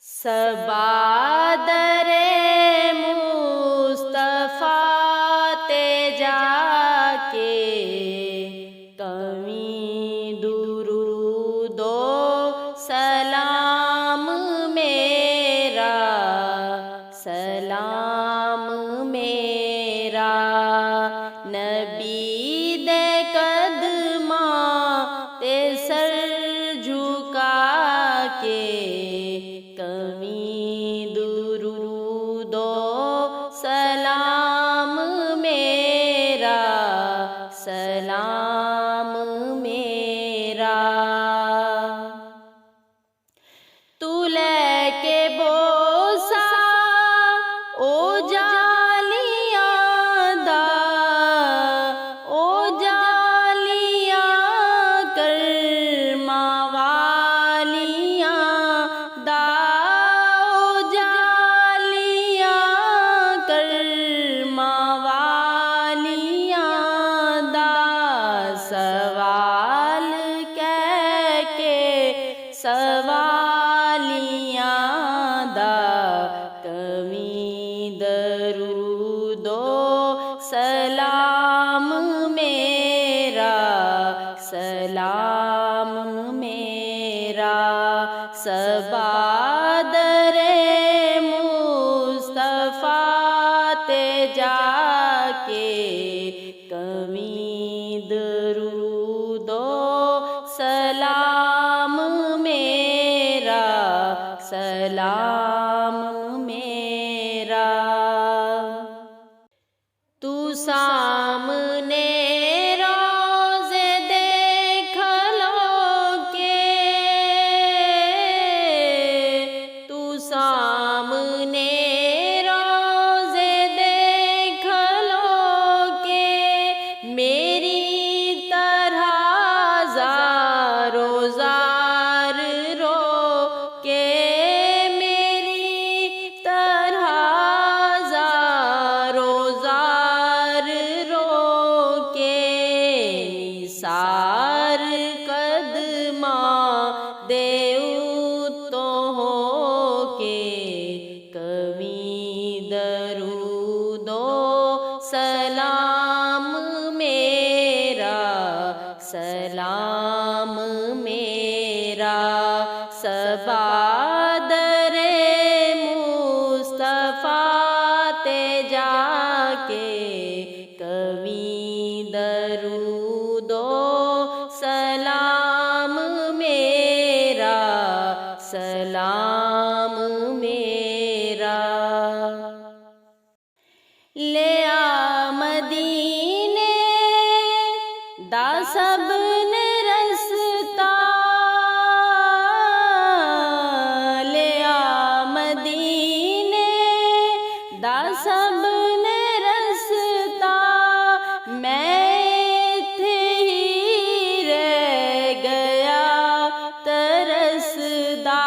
صبا در مصطفیٰ تے جا کے کمی درود و سلام میرا نبی دے قدماں تے سر جھکا کے کمی درود و سلام میرا تو لے کے بوسا او جالیاں دا او جالیاں کرماں والیاں دا او جالیاں کرماں والیاں دا سوال کہہ کے سوالیاں دا کمی درود و سلام میرا صبا در مصطفیٰ تے جا کے کمی درود و سلام میرا تو سامنے روزے دیکھ لو کے تو سامنے روزے دیکھ لو کے میری طرح زارو زار رو کے میری طرح زارو زار رو کے نثار قدماں دیو تو ہو کے کمی درود و سلام میرا صبا در مصطفیٰ تے جا کے کمی درود و سلام میرا لے آ مدینے دا سب نے رستا لے آ مدینے دا سب نے رستا میں ایتھے ہی رہ گیا ترسدا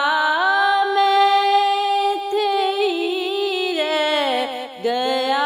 میں ایتھے ہی رہ گیا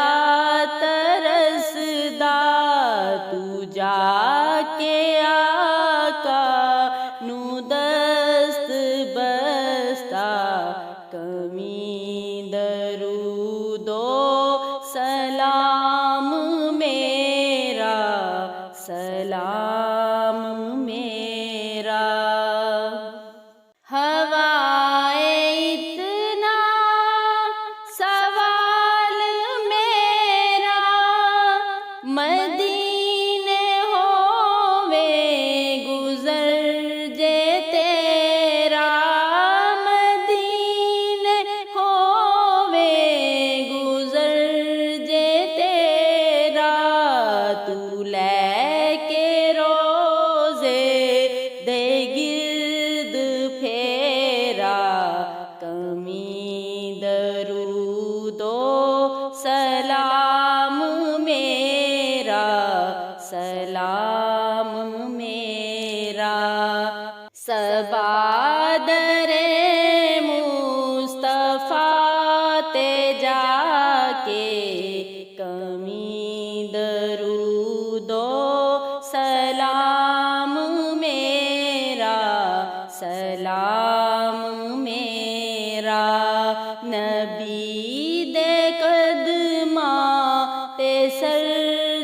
نبی دے قدماں تے سر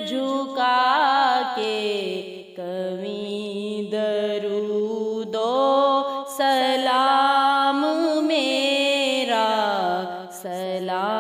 جھکا کے کبھی درود و سلام میرا سلام